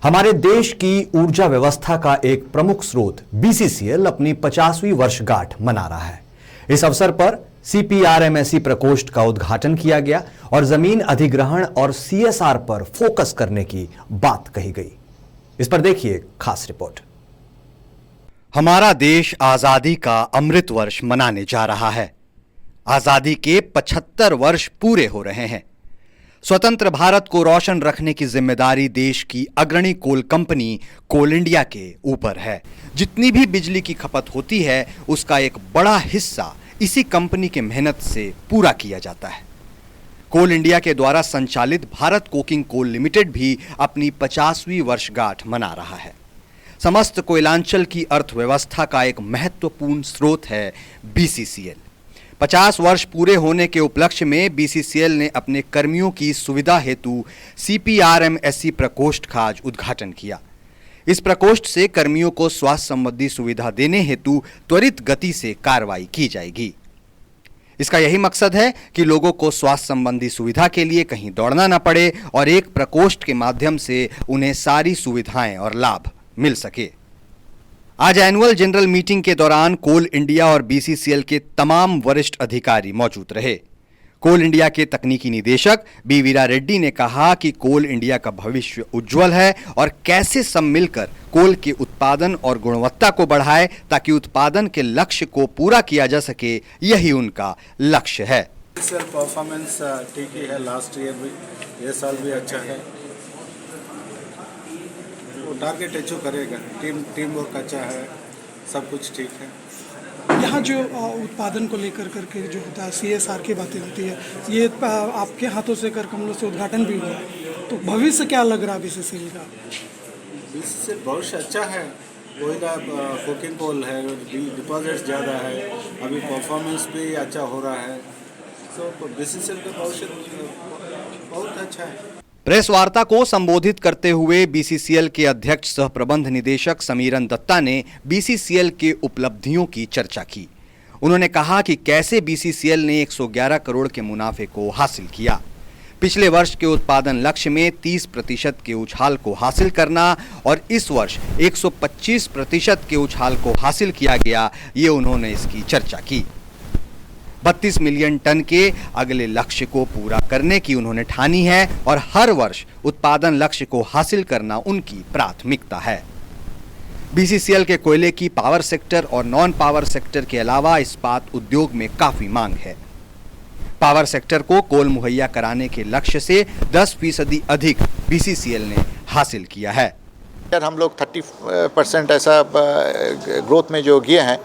हमारे देश की ऊर्जा व्यवस्था का एक प्रमुख स्रोत बीसीसीएल अपनी 50वीं वर्षगांठ मना रहा है। इस अवसर पर सीपीआरएमएसई प्रकोष्ठ का उद्घाटन किया गया और जमीन अधिग्रहण और सीएसआर पर फोकस करने की बात कही गई। इस पर देखिए खास रिपोर्ट। हमारा देश आजादी का अमृत वर्ष मनाने जा रहा है। आजादी के 75 वर्ष पूरे हो रहे हैं। स्वतंत्र भारत को रोशन रखने की जिम्मेदारी देश की अग्रणी कोल कंपनी कोल इंडिया के ऊपर है। जितनी भी बिजली की खपत होती है उसका एक बड़ा हिस्सा इसी कंपनी के मेहनत से पूरा किया जाता है। कोल इंडिया के द्वारा संचालित भारत कोकिंग कोल लिमिटेड भी अपनी 50वीं वर्षगांठ मना रहा है। समस्त कोयलांचल की अर्थव्यवस्था का एक महत्वपूर्ण स्रोत है बीसीसीएल। 50 वर्ष पूरे होने के उपलक्ष्य में बीसीसीएल ने अपने कर्मियों की सुविधा हेतु सीपीआरएमएसई प्रकोष्ठ का आज उद्घाटन किया। इस प्रकोष्ठ से कर्मियों को स्वास्थ्य संबंधी सुविधा देने हेतु त्वरित गति से कार्रवाई की जाएगी। इसका यही मकसद है कि लोगों को स्वास्थ्य संबंधी सुविधा के लिए कहीं दौड़ना न पड़े और एक प्रकोष्ठ के माध्यम से उन्हें सारी सुविधाएं और लाभ मिल सके। आज एनुअल जनरल मीटिंग के दौरान कोल इंडिया और बीसीसीएल के तमाम वरिष्ठ अधिकारी मौजूद रहे। कोल इंडिया के तकनीकी निदेशक बी वीरा रेड्डी ने कहा कि कोल इंडिया का भविष्य उज्जवल है और कैसे सब मिलकर कोल के उत्पादन और गुणवत्ता को बढ़ाए ताकि उत्पादन के लक्ष्य को पूरा किया जा सके, यही उनका लक्ष्य है। परफॉर्मेंस ठीक ही है, लास्ट ईयर भी, ये साल भी अच्छा है। वो टारगेट अचीव करेगा, टीम वर्क अच्छा है, सब कुछ ठीक है। यहाँ जो उत्पादन को लेकर करके जो होता है सीएसआर की बातें होती है, ये आपके हाथों से कर कमलों से उद्घाटन भी हुआ, तो भविष्य क्या लग रहा है बीसीसीएल का? बीसीसीएल भविष्य अच्छा है। कोयला कोकिंग कोल है, डिपॉजिट्स ज़्यादा है, अभी परफॉर्मेंस भी अच्छा हो रहा है, तो बीसीसीएल का भविष्य बहुत अच्छा है। प्रेस वार्ता को संबोधित करते हुए बीसीसीएल के अध्यक्ष सह प्रबंध निदेशक समीरन दत्ता ने बीसीसीएल के उपलब्धियों की चर्चा की। उन्होंने कहा कि कैसे बीसीसीएल ने 111 करोड़ के मुनाफे को हासिल किया। पिछले वर्ष के उत्पादन लक्ष्य में 30% के उछाल को हासिल करना और इस वर्ष 125% के उछाल को हासिल किया गया, ये उन्होंने इसकी चर्चा की। 32 मिलियन टन के अगले लक्ष्य को पूरा करने की उन्होंने ठानी है और हर वर्ष उत्पादन लक्ष्य को हासिल करना उनकी प्राथमिकता है। बीसीसीएल के कोयले की पावर सेक्टर और नॉन पावर सेक्टर के अलावा इस्पात उद्योग में काफी मांग है। पावर सेक्टर को कोल मुहैया कराने के लक्ष्य से 10% अधिक बीसीसीएल ने हासिल किया है। हम लोग 30% ऐसा ग्रोथ में जो किए हैं,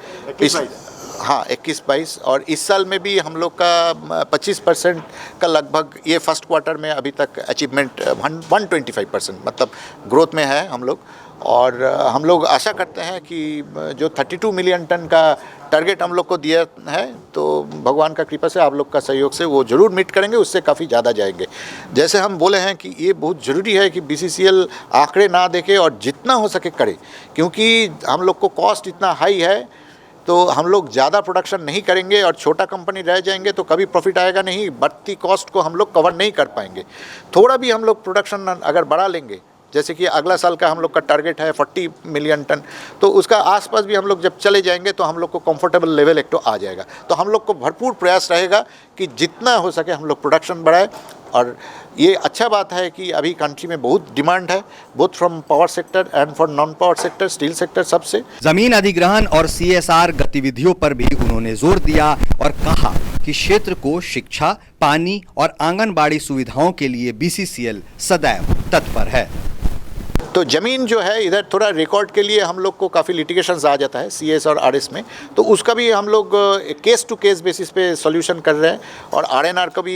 हाँ 21-22, और इस साल में भी हम लोग का 25% का लगभग ये फर्स्ट क्वार्टर में अभी तक अचीवमेंट 125% मतलब ग्रोथ में है हम लोग। और हम लोग आशा करते हैं कि जो 32 मिलियन टन का टारगेट हम लोग को दिया है, तो भगवान का कृपा से आप लोग का सहयोग से वो ज़रूर मीट करेंगे, उससे काफ़ी ज़्यादा जाएंगे। जैसे हम बोले हैं कि ये बहुत ज़रूरी है कि बीसीसीएल आंकड़े ना देखे और जितना हो सके करे, क्योंकि हम लोग को कॉस्ट इतना हाई है, तो हम लोग ज़्यादा प्रोडक्शन नहीं करेंगे और छोटा कंपनी रह जाएंगे तो कभी प्रॉफिट आएगा नहीं, बढ़ती कॉस्ट को हम लोग कवर नहीं कर पाएंगे। थोड़ा भी हम लोग प्रोडक्शन अगर बढ़ा लेंगे, जैसे कि अगला साल का हम लोग का टारगेट है 40 मिलियन टन, तो उसका आसपास भी हम लोग जब चले जाएंगे तो हम लोग को कंफर्टेबल लेवल एक तो आ जाएगा। तो हम लोग को भरपूर प्रयास रहेगा कि जितना हो सके हम लोग प्रोडक्शन बढ़ाएं। और ये अच्छा बात है कि अभी कंट्री में बहुत डिमांड है, both from power sector and for non power sector, steel sector, सबसे। जमीन अधिग्रहण और सीएसआर गतिविधियों पर भी उन्होंने जोर दिया और कहा कि क्षेत्र को शिक्षा, पानी और आंगनबाड़ी सुविधाओं के लिए बीसीसीएल सदैव तत्पर है। तो ज़मीन जो है इधर थोड़ा रिकॉर्ड के लिए हम लोग को काफ़ी लिटिगेशंस आ जाता है सीएस और आरएस में, तो उसका भी हम लोग केस टू केस बेसिस पे सॉल्यूशन कर रहे हैं। और आरएनआर का भी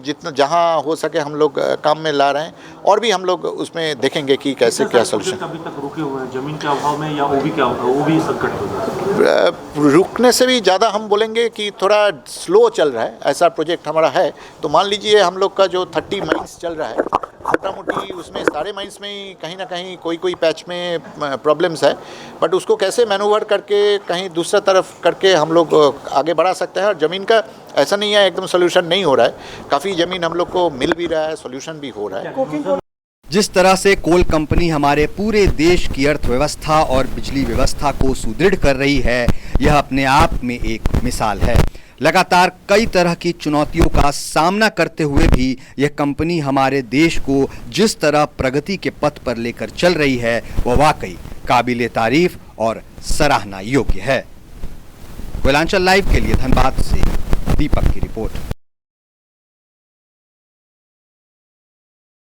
जितना जहां हो सके हम लोग काम में ला रहे हैं, और भी हम लोग उसमें देखेंगे कि कैसे क्या सॉल्यूशन। अभी तक रुके हुए हैं जमीन के अभाव में या ओबी संकट हो? रुकने से भी ज़्यादा हम बोलेंगे कि थोड़ा स्लो चल रहा है। ऐसा प्रोजेक्ट हमारा है, तो मान लीजिए हम लोग का जो 30 माइंस चल रहा है, मोटा मोटी उसमें सारे माइंस में कहीं ना कहीं कोई पैच में प्रॉब्लम्स है, बट उसको कैसे मैनूवर करके कहीं दूसरा तरफ करके हम लोग आगे बढ़ा सकते हैं। और ज़मीन का ऐसा नहीं है एकदम सोल्यूशन नहीं हो रहा है, काफ़ी ज़मीन हम लोग को मिल भी रहा है, सोल्यूशन भी हो रहा है। जिस तरह से कोल कंपनी हमारे पूरे देश की अर्थव्यवस्था और बिजली व्यवस्था को सुदृढ़ कर रही है, यह अपने आप में एक मिसाल है। लगातार कई तरह की चुनौतियों का सामना करते हुए भी यह कंपनी हमारे देश को जिस तरह प्रगति के पथ पर लेकर चल रही है, वह वाकई काबिले तारीफ और सराहना योग्य है। कोयलांचल लाइव के लिए धनबाद से दीपक की रिपोर्ट।